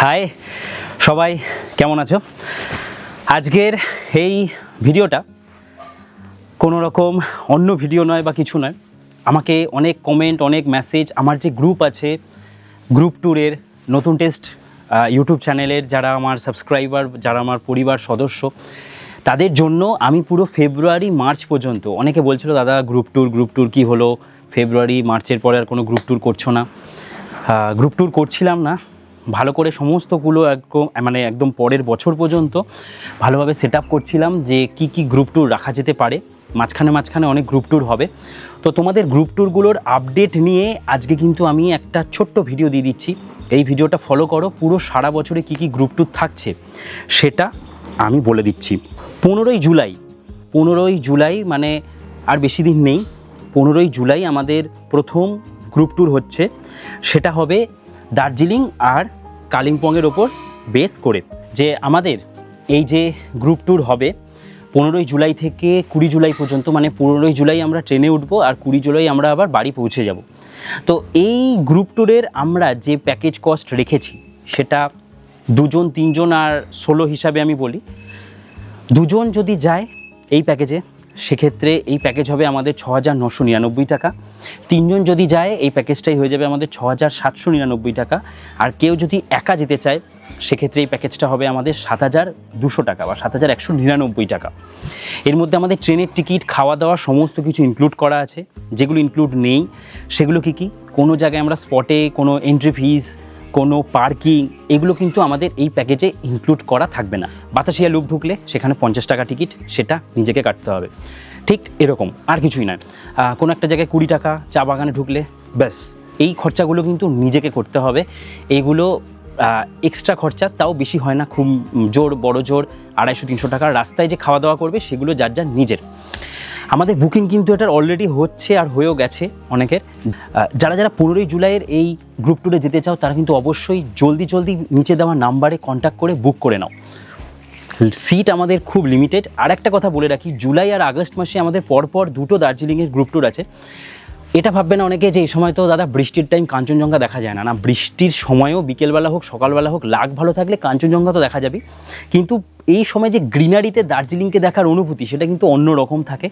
High সবাই, কেমন আছো? আজকের এই ভিডিওটা কোনো রকম অন্য ভিডিও নয় বা কিছু নয়। আমাকে অনেক কমেন্ট, অনেক মেসেজ, আমার যে গ্রুপ আছে, গ্রুপ ট্যুরের নতুন টেস্ট ইউটিউব চ্যানেলের যারা আমার সাবস্ক্রাইবার, যারা আমার পরিবার সদস্য, তাদের জন্য আমি পুরো ফেব্রুয়ারি মার্চ পর্যন্ত, অনেকে বলছিল দাদা গ্রুপ ট্যুর কী হলো, ফেব্রুয়ারি মার্চের পরে আর কোনো গ্রুপ ট্যুর করছো না। গ্রুপ ট্যুর করছিলাম না, ভালো করে সমস্তগুলো একদম পরের বছর পর্যন্ত ভালোভাবে সেট আপ করছিলাম যে কি গ্রুপ ট্যুর রাখা যেতে পারে। মাঝখানে অনেক গ্রুপ ট্যুর হবে, তো তোমাদের গ্রুপ ট্যুরগুলোর আপডেট নিয়ে আজকে কিন্তু আমি একটা ছোট্ট ভিডিও দিয়ে দিচ্ছি। এই ভিডিওটা ফলো করো, পুরো সারা বছরে কি গ্রুপ ট্যুর থাকছে সেটা আমি বলে দিচ্ছি। 15ই জুলাই মানে আর বেশি দিন নেই। 15ই জুলাই আমাদের প্রথম গ্রুপ ট্যুর হচ্ছে, সেটা হবে দার্জিলিং আর কালিম্পংয়ের ওপর বেস করে। যে আমাদের এই যে গ্রুপ ট্যুর হবে 15ই জুলাই থেকে 20 জুলাই পর্যন্ত, মানে 15ই জুলাই আমরা ট্রেনে উঠবো আর 20 জুলাই আমরা আবার বাড়ি পৌঁছে যাব। তো এই গ্রুপ ট্যুরের আমরা যে প্যাকেজ কস্ট রেখেছি সেটা 2 জন 3 জন আর 16 হিসাবে আমি বলি। 2 জন যদি যায় এই প্যাকেজে, সেক্ষেত্রে এই প্যাকেজ হবে আমাদের 6,999 টাকা। 3 জন যদি যায় এই প্যাকেজটাই হয়ে যাবে আমাদের 6,799 টাকা। আর কেউ যদি একা যেতে চায় সেক্ষেত্রে এই প্যাকেজটা হবে আমাদের 7,200 টাকা বা 7,199 টাকা। এর মধ্যে আমাদের ট্রেনের টিকিট, খাওয়া দাওয়া সমস্ত কিছু ইনক্লুড করা আছে। যেগুলো ইনক্লুড নেই সেগুলো কি কোনো জায়গায় আমরা স্পটে কোনো এন্ট্রি ফিস, কোনো পার্কিং, এগুলো কিন্তু আমাদের এই প্যাকেজে ইনক্লুড করা থাকবে না। বাতাসিয়া লুপ ঢুকলে সেখানে 50 টাকা টিকিট, সেটা নিজেকে কাটতে হবে। ঠিক এরকম আর কিছুই নয়। কোনো একটা জায়গায় 20 টাকা, চা বাগানে ঢুকলে ব্যাস এই খরচাগুলো কিন্তু নিজেকে করতে হবে। এইগুলো এক্সট্রা খরচা, তাও বেশি হয় না, খুব বড় জোর 250-300 টাকার। রাস্তায় যে খাওয়া দাওয়া করবে সেগুলো যার যার নিজের। আমাদের বুকিং কিন্তু এটার অলরেডি হচ্ছে আর হয়েও গেছে অনেকের। যারা 15ই জুলাইয়ের এই গ্রুপ ট্যুরে যেতে চাও তারা কিন্তু অবশ্যই জলদি নিচে দেওয়া নাম্বারে কন্ট্যাক্ট করে বুক করে নাও। সিট আমাদের খুব লিমিটেড। আর একটা কথা বলে রাখি, জুলাই আর আগস্ট মাসে আমাদের পরপর 2টো দার্জিলিংয়ের গ্রুপ ট্যুর আছে। এটা ভাববে না অনেকে যে এই সময় তো দাদা বৃষ্টির টাইম, কাঞ্চনজঙ্ঘা দেখা যায় না। না, বৃষ্টির সময়ও বিকেলবেলা হোক সকালবেলা হোক লাক ভালো থাকলে কাঞ্চনজঙ্ঘা তো দেখা যাবে, কিন্তু এই সময় যে গ্রিনারিতে দার্জিলিংকে দেখার অনুভূতি সেটা কিন্তু অন্য রকম থাকে।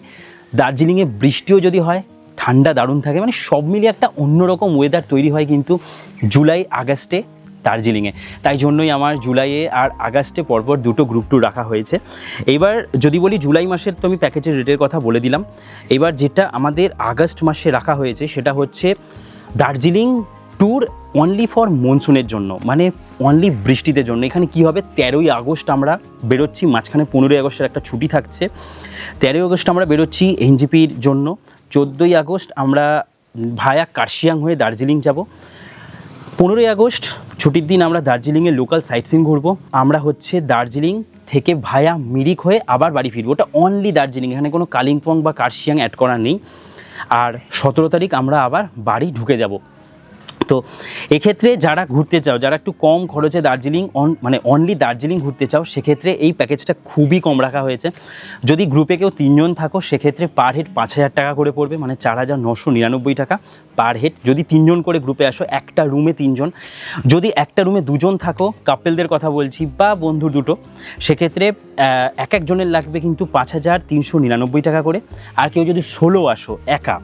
দার্জিলিংয়ে বৃষ্টিও যদি হয়, ঠান্ডা দারুণ থাকে, মানে সব মিলিয়ে একটা অন্যরকম ওয়েদার তৈরি হয় কিন্তু জুলাই আগস্টে দার্জিলিংয়ে। তাই জন্যই আমার জুলাইয়ে আর আগস্টে পরপর 2টো গ্রুপ ট্যুর রাখা হয়েছে। এইবার যদি বলি জুলাই মাসের, তো আমি প্যাকেজের রেটের কথা বলে দিলাম। এবার যেটা আমাদের আগস্ট মাসে রাখা হয়েছে সেটা হচ্ছে দার্জিলিং ট্যুর অনলি ফর মনসুনের জন্য, মানে অনলি বৃষ্টিতে জন্য। এখানে কি হবে, 13ই আগস্ট আমরা বেরোচ্ছি, মাঝখানে 15ই আগস্টের একটা ছুটি থাকছে। 13ই আগস্ট আমরা বেরোচ্ছি এনজিপির জন্য। 14ই আগস্ট আমরা ভায়া কার্শিয়াং হয়ে দার্জিলিং যাব। 15ই আগস্ট ছুটির দিন আমরা দার্জিলিংয়ের লোকাল সাইটসিং ঘুরবো। আমরা হচ্ছে দার্জিলিং থেকে ভায়া মিরিক হয়ে আবার বাড়ি ফিরবো। ওটা অনলি দার্জিলিং, এখানে কোনো কালিম্পং বা কার্শিয়াং অ্যাড করা নেই। আর 17 তারিখ আমরা আবার বাড়ি ঢুকে যাব। তো এক্ষেত্রে যারা ঘুরতে চাও, যারা একটু কম খরচে দার্জিলিং মানে অনলি দার্জিলিং ঘুরতে চাও, সেক্ষেত্রে এই প্যাকেজটা খুবই কম রাখা হয়েছে। যদি গ্রুপে কেউ 3 জন থাকো সেক্ষেত্রে পার হেড 5,000 টাকা করে পড়বে, মানে 4,999 টাকা পার হেড। যদি 3 জন করে গ্রুপে আসো, একটা রুমে 3 জন। যদি একটা রুমে 2 জন থাকো, কাপেলদের কথা বলছি, বা বন্ধু দুটো, সেক্ষেত্রে এক একজনের লাগবে কিন্তু 5,399 টাকা করে। আর কেউ যদি সোলো আসো একা,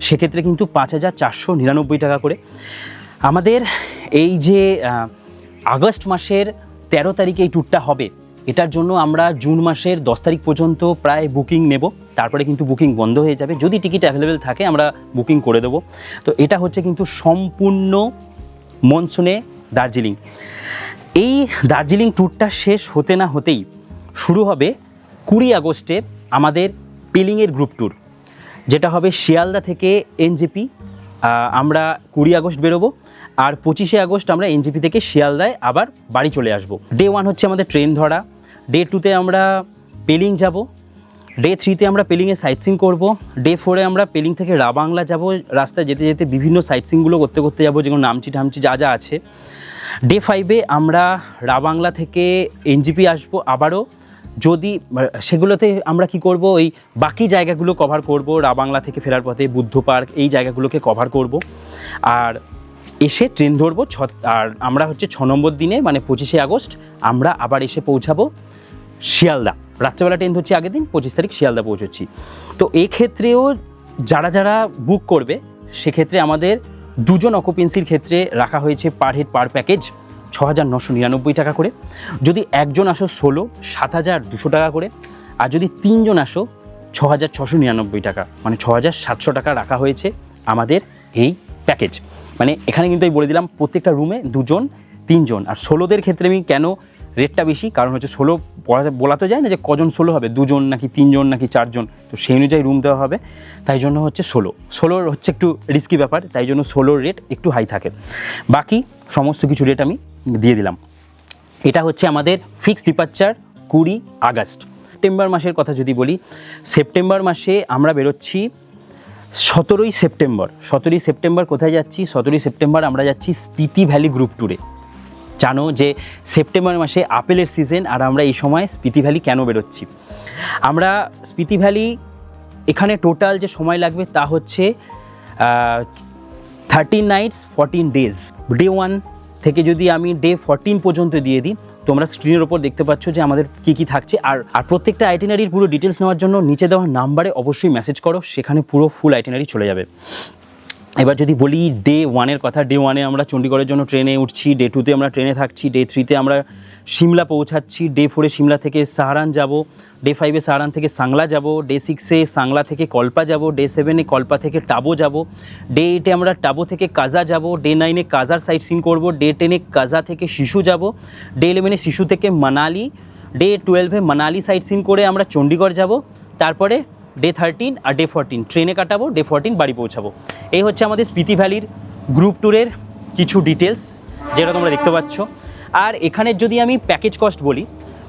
সেক্ষেত্রে কিন্তু 5,499 টাকা করে। আমাদের এই যে আগস্ট মাসের 13 তারিখে এই ট্যুরটা হবে, এটার জন্য আমরা জুন মাসের 10 তারিখ পর্যন্ত প্রায় বুকিং নেব। তারপরে কিন্তু বুকিং বন্ধ হয়ে যাবে। যদি টিকিট অ্যাভেলেবেল থাকে আমরা বুকিং করে দেবো। তো এটা হচ্ছে কিন্তু সম্পূর্ণ মনসুনে দার্জিলিং। এই দার্জিলিং ট্যুরটা শেষ হতে না হতেই শুরু হবে 20 আগস্টে আমাদের পেলিংয়ের গ্রুপ ট্যুর, যেটা হবে শিয়ালদা থেকে এনজেপি। আমরা 20 আগস্ট বেরোবো, আর 25শে আগস্ট আমরা এনজেপি থেকে শিয়ালদায় আবার বাড়ি চলে আসব। ডে 1 হচ্ছে আমাদের ট্রেন ধরা, ডে 2তে আমরা পেলিং যাব, ডে 3তে আমরা পেলিংয়ে সাইটসিং করব, ডে 4-এ আমরা পেলিং থেকে রাবাংলা যাব। রাস্তায় যেতে যেতে বিভিন্ন সাইটসিংগুলো করতে করতে যাবো, যেগুলো নামচি ঠামচি যা যা আছে। ডে 5-এ আমরা রাবাংলা থেকে এনজেপি আসবো আবারও। যদি সেগুলোতে আমরা কি করব, ওই বাকি জায়গাগুলো কভার করব। রাবাংলা থেকে ফেরার পথে বুদ্ধ পার্ক, এই জায়গাগুলোকে কভার করব। আর এসে ট্রেন ধরবো আর আমরা হচ্ছে 6 নম্বর দিনে মানে 25শে আগস্ট আমরা আবার এসে পৌঁছাবো শিয়ালদা। রাত্রেবেলা ট্রেন ধরছি আগের দিন, 25 তারিখ শিয়ালদা পৌঁছচ্ছি। তো এই ক্ষেত্রেও যারা যারা বুক করবে সেক্ষেত্রে আমাদের 2 জন অকুপেন্সির ক্ষেত্রে রাখা হয়েছে পার হেড পার প্যাকেজ 6,999 টাকা করে। যদি একজন আসো 16, 7,200 টাকা করে। আর যদি 3 জন আসো 6,699 টাকা, মানে 6,700 টাকা রাখা হয়েছে আমাদের এই প্যাকেজ। মানে এখানে কিন্তু আমি বলে দিলাম প্রত্যেকটা রুমে 2 জন 3 জন। আর 16দের ক্ষেত্রে আমি কেন রেটটা বেশি, কারণ হচ্ছে 16 বলা তো যায় না যে কজন 16 হবে, 2 জন নাকি 3 জন নাকি 4 জন, তো সেই অনুযায়ী রুম দেওয়া হবে, তাই জন্য হচ্ছে 16 হচ্ছে একটু রিস্কি ব্যাপার, তাই জন্য 16 রেট একটু হাই থাকে। বাকি সমস্ত কিছু রেট আমি দিয়ে দিলাম। এটা হচ্ছে আমাদের ফিক্সড ডিপারচার 20 আগস্ট। সেপ্টেম্বর মাসের কথা যদি বলি, সেপ্টেম্বর মাসে আমরা বেরোচ্ছি 17ই সেপ্টেম্বর। 17ই সেপ্টেম্বর কোথায় যাচ্ছি? 17ই সেপ্টেম্বর আমরা যাচ্ছি স্পিতি ভ্যালি গ্রুপ ট্যুরে। জানো যে সেপ্টেম্বর মাসে আপেলের সিজন, আর আমরা এই সময় স্পিতি ভ্যালি কেন বেরোচ্ছি? আমরা স্পিতি ভ্যালি এখানে টোটাল যে সময় লাগবে তা হচ্ছে 13 নাইটস 14 ডেজ। ডে 1 থেকে যদি আমি ডে 14 পর্যন্ত দিয়ে দিই, তোমরা স্ক্রিনের ওপর দেখতে পাচ্ছ যে আমাদের কী কী থাকছে। আর প্রত্যেকটা আইটিনারির পুরো ডিটেলস নেওয়ার জন্য নিচে দেওয়া নাম্বারে অবশ্যই মেসেজ করো, সেখানে পুরো ফুল আইটিনারি চলে যাবে। এবার যদি বলি ডে 1-এর কথা, ডে 1-এ আমরা চণ্ডীগড়ের জন্য ট্রেনে উঠছি, ডে 2-তে আমরা ট্রেনে থাকছি, ডে 3-তে আমরা সিমলা পৌঁছাচ্ছি, ডে 4-এ সিমলা থেকে সাহারান যাব, ডে 5-এ সাহারান থেকে সাংলা যাব, ডে 6-এ সাংলা থেকে কল্পা যাব, ডে 7-এ কল্পা থেকে টাবো যাব, ডে 8-এ আমরা টাবো থেকে কাজা যাব, ডে 9-এ কাজার সাইট সিন করবো, ডে 10-এ কাজা থেকে শিশু যাব, ডে 11-এ শিশু থেকে মানালি, ডে 12-এ মানালি সাইট সিন করে আমরা চণ্ডীগড় যাব, তারপরে ডে 13 আর ডে 14 ট্রেনে কাটাবো, ডে 14 বাড়ি পৌঁছাবো। এই হচ্ছে আমাদের স্পিতি ভ্যালির গ্রুপ ট্যুরের কিছু ডিটেলস যেটা তোমরা দেখতে পাচ্ছ। আর এখানে যদি আমি প্যাকেজ কস্ট বলি,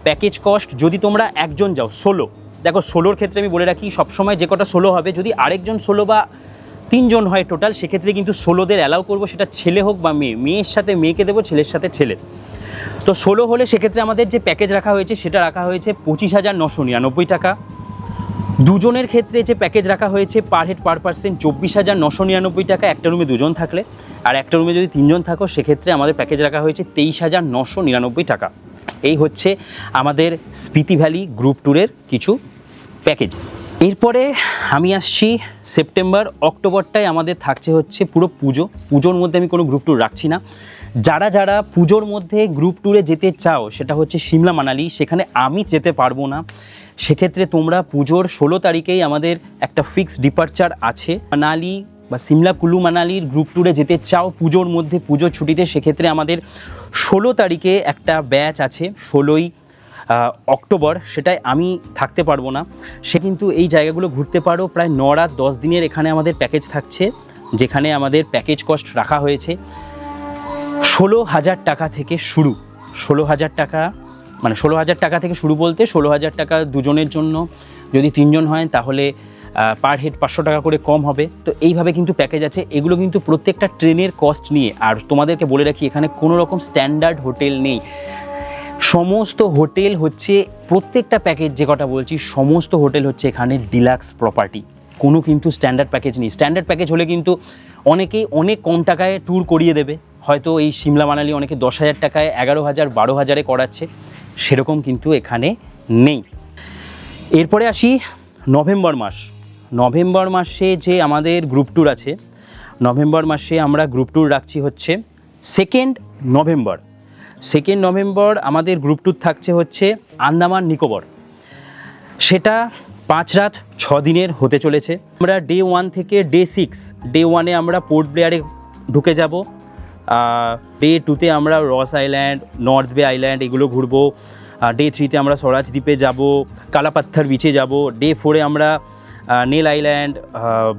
প্যাকেজ কস্ট যদি তোমরা একজন যাও 16, দেখো 16-র ক্ষেত্রে আমি বলে রাখি সবসময় যে কটা 16 হবে, যদি আরেকজন 16 বা 3 জন হয় টোটাল, সেক্ষেত্রে কিন্তু 16দের অ্যালাউ করবো, সেটা ছেলে হোক বা মেয়ে, মেয়ের সাথে মেয়েকে দেবো, ছেলের সাথে ছেলে। তো 16 হলে সেক্ষেত্রে আমাদের যে প্যাকেজ রাখা হয়েছে সেটা রাখা হয়েছে 25,999 টাকা। 2 জনের ক্ষেত্রে যে প্যাকেজ রাখা হয়েছে পার হেড পার পার্সন 24,999 টাকা একটা রুমে 2 জন থাকলে। আর একটা রুমে যদি 3 জন থাকো সেক্ষেত্রে আমাদের প্যাকেজ রাখা হয়েছে 23,999 টাকা। এই হচ্ছে আমাদের স্পিতি ভ্যালি গ্রুপ ট্যুরের কিছু প্যাকেজ। এরপরে আমি আসছি সেপ্টেম্বর, অক্টোবরটায় আমাদের থাকছে হচ্ছে পুরো পুজোর মধ্যে আমি কোনো গ্রুপ ট্যুর রাখছি না। যারা যারা পুজোর মধ্যে গ্রুপ ট্যুরে যেতে চাও, সেটা হচ্ছে সিমলা মানালি, সেখানে আমি যেতে পারবো না, সেক্ষেত্রে তোমরা পুজোর 16 তারিখেই আমাদের একটা ফিক্সড ডিপারচার আছে মানালি বা সিমলা কুলু মানালির গ্রুপ ট্যুরে যেতে চাও পুজোর মধ্যে, পুজোর ছুটিতে, সেক্ষেত্রে আমাদের 16 তারিখে একটা ব্যাচ আছে 16ই অক্টোবর, সেটাই আমি থাকতে পারবো না। সে কিন্তু এই জায়গাগুলো ঘুরতে পারো। প্রায় 9 রাত 10 দিনের এখানে আমাদের প্যাকেজ থাকছে, যেখানে আমাদের প্যাকেজ কস্ট রাখা হয়েছে 16,000 টাকা থেকে শুরু। 16,000 টাকা মানে 16,000 টাকা থেকে শুরু বলতে 16,000 টাকা 2 জনের জন্য, যদি 3 জন হয় তাহলে পার হেড 500 টাকা করে কম হবে। তো এইভাবে কিন্তু প্যাকেজ আছে, এগুলো কিন্তু প্রত্যেকটা ট্রেনের কস্ট নিয়ে। আর তোমাদেরকে বলে রাখি এখানে কোনো রকম স্ট্যান্ডার্ড হোটেল নেই, সমস্ত হোটেল হচ্ছে প্রত্যেকটা প্যাকেজ যে কটা বলছি সমস্ত হোটেল হচ্ছে এখানে ডিলাক্স প্রপার্টি, কোনো কিন্তু স্ট্যান্ডার্ড প্যাকেজ নেই। স্ট্যান্ডার্ড প্যাকেজ হলে কিন্তু অনেকেই অনেক কম টাকায় ট্যুর করিয়ে দেবে, হয়তো এই সিমলা মানালি অনেকে 10,000 টাকায় 11,000 12,000-এ করাচ্ছে, সেরকম কিন্তু এখানে নেই। এরপরে আসি নভেম্বর মাস। নভেম্বর মাসে যে আমাদের গ্রুপ ট্যুর আছে, নভেম্বর মাসে আমরা গ্রুপ ট্যুর রাখছি হচ্ছে 2 নভেম্বর। 2 নভেম্বর আমাদের গ্রুপ ট্যুর থাকছে হচ্ছে আন্দামান নিকোবর, সেটা 5 রাত 6 দিনের হতে চলেছে। আমরা ডে 1 থেকে ডে 6, ডে 1-এ আমরা পোর্ট ব্লেয়ারে ঢুকে যাব, ডে 2-তে আমরা রস আইল্যান্ড, নর্থ বে আইল্যান্ড এগুলো ঘুরবো, ডে 3-তে আমরা স্বরাজ দ্বীপে যাব, কালাপাত্থার বিচে যাব, ডে 4-এ আমরা নেল আইল্যান্ড,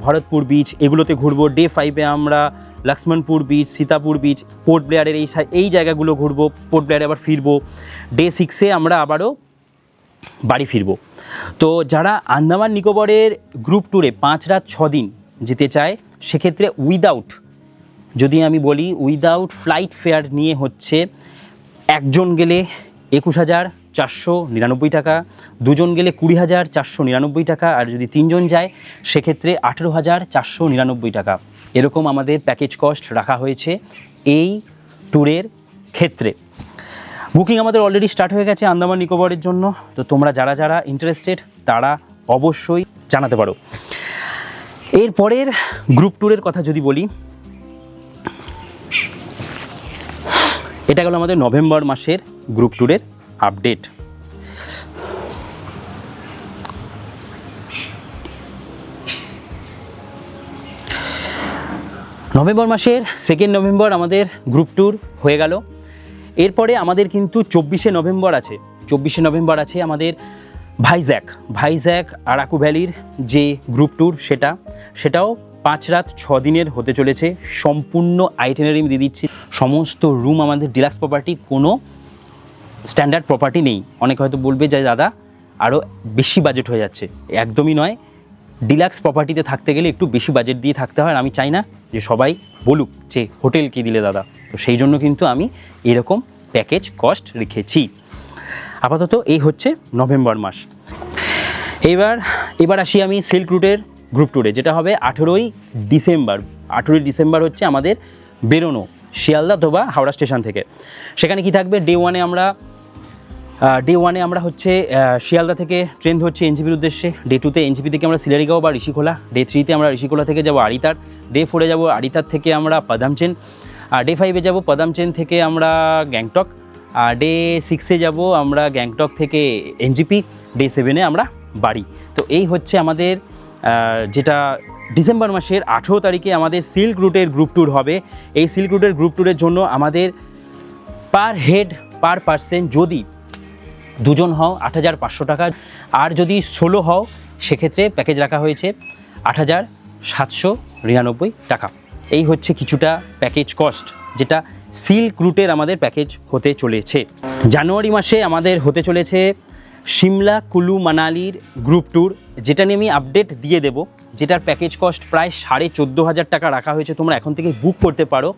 ভরতপুর বিচ এগুলোতে ঘুরবো, ডে 5-এ আমরা Laxmanpur beach, Sitapur beach, port ব্লেয়ারের এই জায়গাগুলো ঘুরবো, পোর্ট ব্লেয়ারে আবার ফিরবো, ডে 6-এ আমরা আবারও বাড়ি ফিরবো। তো যারা আন্দামান নিকোবরের গ্রুপ ট্যুরে 5 রাত 6 দিন যেতে চায়, সেক্ষেত্রে উইদাউট, যদি আমি বলি উইদাউট ফ্লাইট ফেয়ার নিয়ে হচ্ছে একজন গেলে 21,499 টাকা, দুজন গেলে 20,499 টাকা, আর যদি 3 জন যায় সেক্ষেত্রে 18,499 টাকা। এরকম আমাদের প্যাকেজ কস্ট রাখা হয়েছে এই ট্যুরের ক্ষেত্রে। বুকিং আমাদের অলরেডি স্টার্ট হয়ে গেছে আন্দামান নিকোবরের জন্য। তো তোমরা যারা যারা ইন্টারেস্টেড তারা অবশ্যই জানাতে পারো। এরপরের গ্রুপ ট্যুরের কথা যদি বলি, এটা গেল আমাদের নভেম্বর মাসের গ্রুপ ট্যুরের আপডেট। নভেম্বর মাসের 2 নভেম্বর আমাদের গ্রুপ ট্যুর হয়ে গেল। এরপরে আমাদের কিন্তু 24 নভেম্বর আছে। 24 নভেম্বর আছে আমাদের ভাইজ্যাক আরাকু ভ্যালির যে গ্রুপ ট্যুর, সেটাও 5 রাত 6 দিনের হতে চলেছে। সম্পূর্ণ আইটিনারি আমি দিয়ে দিচ্ছি। সমস্ত রুম আমাদের ডিলাক্স প্রপার্টি, কোনো স্ট্যান্ডার্ড প্রপার্টি নেই। অনেকে হয়তো বলবে যে দাদা আরও বেশি বাজেট হয়ে যাচ্ছে, একদমই নয়। ডিলাক্স প্রপার্টিতে থাকতে গেলে একটু বেশি বাজেট দিয়ে থাকতে হয়। আমি চাই না যে সবাই বলুক যে হোটেল কী দিলে দাদা, তো সেই জন্য কিন্তু আমি এরকম প্যাকেজ কস্ট রেখেছি। আপাতত এই হচ্ছে নভেম্বর মাস। এবার আসি আমি সিল্ক রুটের গ্রুপ ট্যুরে, যেটা হবে 18ই ডিসেম্বর হচ্ছে আমাদের বেরোনো শিয়ালদা অথবা হাওড়া স্টেশন থেকে। সেখানে কি থাকবে, ডে ওয়ানে আমরা হচ্ছে শিয়ালদা থেকে ট্রেন ধরছি এনজিপির উদ্দেশ্যে। ডে 2তে এনজিপি থেকে আমরা সিলারিগাঁও বা ঋষিখোলা। ডে 3তে আমরা ঋষিখোলা থেকে যাব আড়িতার। ডে 4এ যাব আড়িতার থেকে আমরা পাদামচেন। আর ডে 5এ যাব পাদামচেন থেকে আমরা গ্যাংটক। আর ডে 6এ যাব আমরা গ্যাংটক থেকে এনজিপি। ডে 7এ আমরা বাড়ি। তো এই হচ্ছে আমাদের যেটা ডিসেম্বর মাসের 18 তারিখে আমাদের সিল্ক রুটের গ্রুপ ট্যুর হবে। এই সিল্ক রুটের গ্রুপ ট্যুরের জন্য আমাদের পার পার্সন যদি 2 জন হও 8,500 টাকা, আর যদি 16 হও সেক্ষেত্রে প্যাকেজ রাখা হয়েছে 8,799 টাকা। এই হচ্ছে কিছুটা প্যাকেজ কস্ট, যেটা সিল্ক রুটের আমাদের প্যাকেজ হতে চলেছে। জানুয়ারি মাসে আমাদের হতে চলেছে সিমলা কুলু মানালির গ্রুপ ট্যুর, যেটা নিয়ে আমি আপডেট দিয়ে দেব, যেটার প্যাকেজ কস্ট প্রায় 14,500 টাকা রাখা হয়েছে। তোমরা এখন থেকে বুক করতে পারো,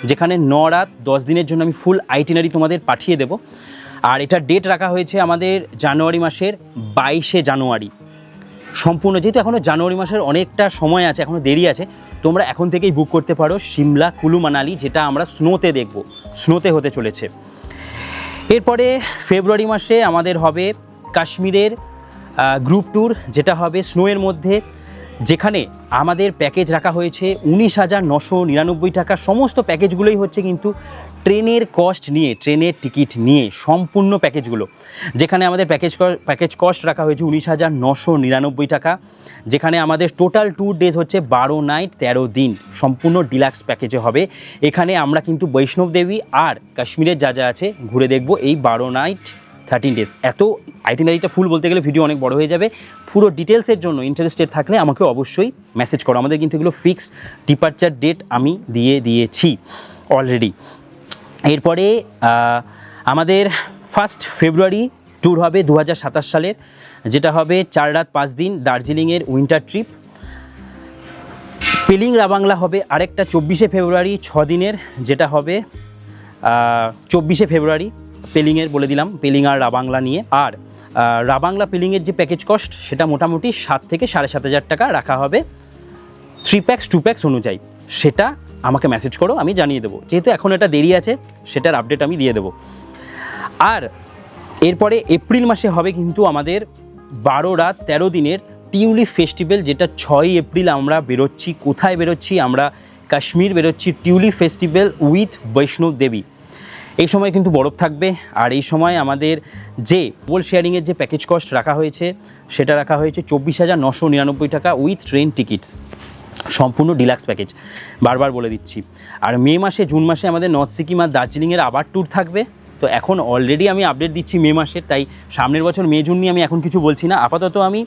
যেখানে 9 রাত 10 দিনের জন্য আমি ফুল আইটিনারি তোমাদের পাঠিয়ে দেব। আর এটার ডেট রাখা হয়েছে আমাদের জানুয়ারি মাসের 22 জানুয়ারি সম্পূর্ণ। যেহেতু এখনও জানুয়ারি মাসের অনেকটা সময় আছে, এখনও দেরি আছে, তোমরা এখন থেকেই বুক করতে পারো সিমলা কুলু মানালি, যেটা আমরা স্নোতে দেখব, স্নোতে হতে চলেছে। এরপরে ফেব্রুয়ারি মাসে আমাদের হবে কাশ্মীরের গ্রুপ ট্যুর, যেটা হবে স্নোয়ের মধ্যে, যেখানে আমাদের প্যাকেজ রাখা হয়েছে 19,999 টাকা। সমস্ত প্যাকেজগুলোই হচ্ছে কিন্তু ট্রেনের কস্ট নিয়ে, ট্রেনের টিকিট নিয়ে সম্পূর্ণ প্যাকেজগুলো, যেখানে আমাদের প্যাকেজ কস্ট রাখা হয়েছে 19,999 টাকা। যেখানে আমাদের টোটাল ট্যুর ডেজ হচ্ছে 12 নাইট 13 দিন সম্পূর্ণ ডিলাক্স প্যাকেজে হবে। এখানে আমরা কিন্তু বৈষ্ণব দেবী আর কাশ্মীরের যা যা আছে ঘুরে দেখব এই 12 নাইট 13 ডেজ। এত আইটিনারিটা ফুল বলতে গেলে ভিডিও অনেক বড় হয়ে যাবে। পুরো ডিটেলসের জন্য ইন্টারেস্টেড থাকলে আমাকে অবশ্যই মেসেজ করো। আমাদের কিন্তু এগুলো ফিক্সড ডিপার্চার ডেট আমি দিয়ে দিয়েছি অলরেডি। এরপরে আমাদের 1 ফেব্রুয়ারি ট্যুর হবে 2027 সালের, যেটা হবে 4 রাত 5 দিন দার্জিলিংয়ের উইন্টার ট্রিপ। পেলিং রাবাংলা হবে আরেকটা 24 ফেব্রুয়ারি 6 দিনের, যেটা হবে 24 ফেব্রুয়ারি পেলিংয়ের বলে দিলাম, পেলিং আর রাবাংলা নিয়ে। আর রাবাংলা পেলিংয়ের যে প্যাকেজ কস্ট সেটা মোটামুটি 7 থেকে 7,500 টাকা রাখা হবে 3 প্যাক্স 2 প্যাক্স অনুযায়ী। সেটা আমাকে মেসেজ করো, আমি জানিয়ে দেবো। যেহেতু এখন এটা দেরি আছে, সেটার আপডেট আমি দিয়ে দেবো। আর এরপরে এপ্রিল মাসে হবে কিন্তু আমাদের 12 রাত 13 দিনের টিউলিপ ফেস্টিভ্যাল, যেটা 6 এপ্রিল আমরা বেরোচ্ছি। কোথায় বেরোচ্ছি? আমরা কাশ্মীর বেরোচ্ছি, টিউলিপ ফেস্টিভ্যাল উইথ বৈষ্ণব দেবী। এই সময় কিন্তু বরফ থাকবে। আর এই সময় আমাদের যে ওয়াল শেয়ারিংয়ের যে প্যাকেজ কস্ট রাখা হয়েছে সেটা রাখা হয়েছে 24,999 টাকা উইথ ট্রেন টিকিটস, সম্পূর্ণ ডিলাক্স প্যাকেজ, বারবার বলে দিচ্ছি। আর জুন মাসে আমাদের নর্থ সিকিম আর দার্জিলিংয়ের আবার ট্যুর থাকবে। তো এখন অলরেডি আমি আপডেট দিচ্ছি মে মাসের, তাই সামনের বছর মে জুন নিয়ে আমি এখন কিছু বলছি না। আপাতত আমি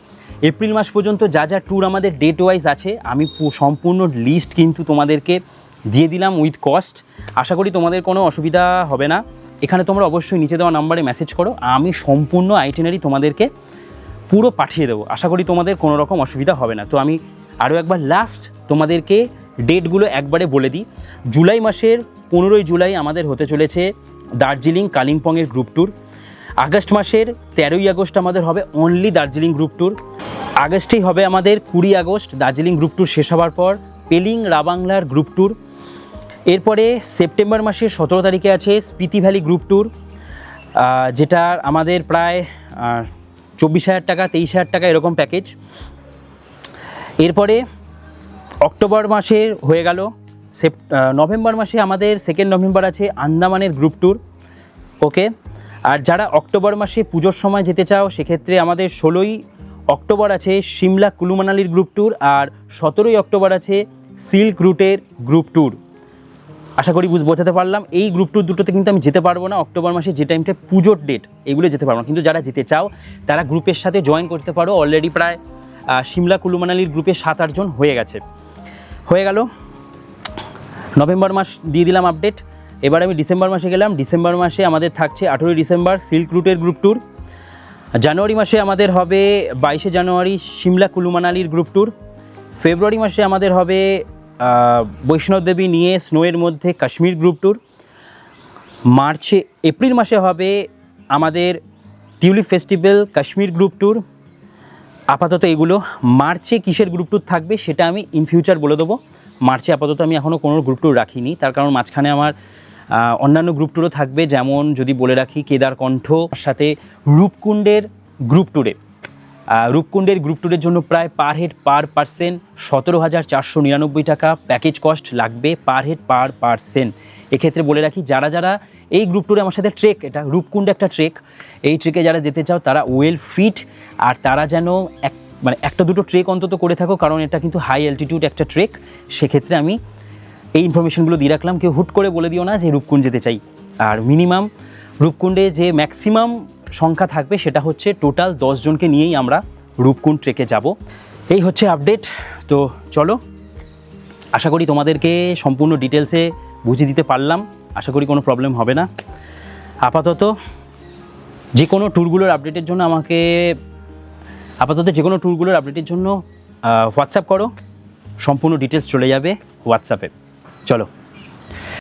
এপ্রিল মাস পর্যন্ত যা যা ট্যুর আমাদের ডেট ওয়াইজ আছে আমি সম্পূর্ণ লিস্ট কিন্তু তোমাদেরকে দিয়ে দিলাম উইথ কস্ট। আশা করি তোমাদের কোনো অসুবিধা হবে না। এখানে তোমরা অবশ্যই নিচে দেওয়া নাম্বারে মেসেজ করো, আমি সম্পূর্ণ আইটিনারি তোমাদেরকে পুরো পাঠিয়ে দেবো। আশা করি তোমাদের কোনো রকম অসুবিধা হবে না। তো আমি আরও একবার লাস্ট তোমাদেরকে ডেটগুলো একবারে বলে দিই। জুলাই মাসের 15 জুলাই আমাদের হতে চলেছে দার্জিলিং কালিম্পংয়ের গ্রুপ ট্যুর। আগস্ট মাসের 13ই আগস্ট আমাদের হবে অনলি দার্জিলিং গ্রুপ ট্যুর। আগস্টেই হবে আমাদের 20 আগস্ট দার্জিলিং গ্রুপ ট্যুর শেষ হওয়ার পর পেলিং রাবাংলার গ্রুপ ট্যুর। এরপরে সেপ্টেম্বর মাসের 17 তারিখে আছে স্পিতি ভ্যালি গ্রুপ ট্যুর, যেটা আমাদের প্রায় 24,000 টাকা 23,000 টাকা এরকম প্যাকেজ। এরপরে অক্টোবর মাসের হয়ে গেল। নভেম্বর মাসে আমাদের 2 নভেম্বর আছে আন্দামানের গ্রুপ ট্যুর। ওকে, আর যারা অক্টোবর মাসে পুজোর সময় যেতে চাও সেক্ষেত্রে আমাদের 16ই অক্টোবর আছে সিমলা কুলু মানালির গ্রুপ ট্যুর, আর 17ই অক্টোবর আছে সিল্ক রুটের গ্রুপ ট্যুর। আশা করি বোঝাতে পারলাম। এই গ্রুপ ট্যুর দুটোতে কিন্তু আমি যেতে পারবো না অক্টোবর মাসে, যে টাইমটা পুজোর ডেট, এগুলো যেতে পারবো না। কিন্তু যারা যেতে চাও তারা গ্রুপের সাথে জয়েন করতে পারো। অলরেডি প্রায় সিমলা কুলু মানালির গ্রুপে 7-8 জন হয়ে গেছে। হয়ে গেল নভেম্বর মাস, দিয়ে দিলাম আপডেট। এবার আমি ডিসেম্বর মাসে গেলাম। ডিসেম্বর মাসে আমাদের থাকছে 18ই ডিসেম্বর সিল্ক রুটের গ্রুপ ট্যুর। জানুয়ারি মাসে আমাদের হবে 22শে জানুয়ারি সিমলা কুলু মানালির গ্রুপ ট্যুর। ফেব্রুয়ারি মাসে আমাদের হবে বৈষ্ণব দেবী নিয়ে স্নোয়ের মধ্যে কাশ্মীর গ্রুপ ট্যুর। এপ্রিল মাসে হবে আমাদের tulip festival Kashmir group tour. আপাতত এগুলো। মার্চে কিসের গ্রুপ ট্যুর থাকবে সেটা আমি ইন ফিউচার বলে দেবো। মার্চে আপাতত আমি এখনও কোনো গ্রুপ ট্যুর রাখিনি, তার কারণ মাঝখানে আমার অন্যান্য গ্রুপ ট্যুরও থাকবে। যেমন যদি বলে রাখি কেদারকণ্ঠ, সাথে রূপকুণ্ডের গ্রুপ ট্যুরে। রূপকুণ্ডের গ্রুপ ট্যুরের জন্য প্রায় পার হেড পার পার্সন 17,499 টাকা প্যাকেজ কস্ট লাগবে পার হেড পার পার্সন। এক্ষেত্রে বলে রাখি যারা যারা এই গ্রুপ ট্যুরে আমার সাথে ট্রেক, এটা রূপকুণ্ড একটা ট্রেক, এই ট্রেকে যারা যেতে চাও তারা ওয়েল ফিট, আর তারা যেন একটা দুটো ট্রেক অন্তত করে থাকো, কারণ এটা কিন্তু হাই অ্যালটিটিউড একটা ট্রেক। সেক্ষেত্রে আমি এই ইনফরমেশনগুলো দিয়ে রাখলাম। কেউ হুট করে বলে দিও না যে রূপকুণ্ড যেতে চাই। আর মিনিমাম রূপকুণ্ডে যে ম্যাক্সিমাম সংখ্যা থাকবে সেটা হচ্ছে টোটাল 10 জনকে নিয়েই আমরা রূপকুণ্ড ট্রেকে যাব। এই হচ্ছে আপডেট। তো চলো, আশা করি তোমাদেরকে সম্পূর্ণ ডিটেলসে বুঝিয়ে দিতে পারলাম। আশা করি কোনো প্রবলেম হবে না। আপাতত যে কোনো ট্যুরগুলোর আপডেটের জন্য হোয়াটসঅ্যাপ করো, সম্পূর্ণ ডিটেলস চলে যাবে হোয়াটসঅ্যাপে। চলো।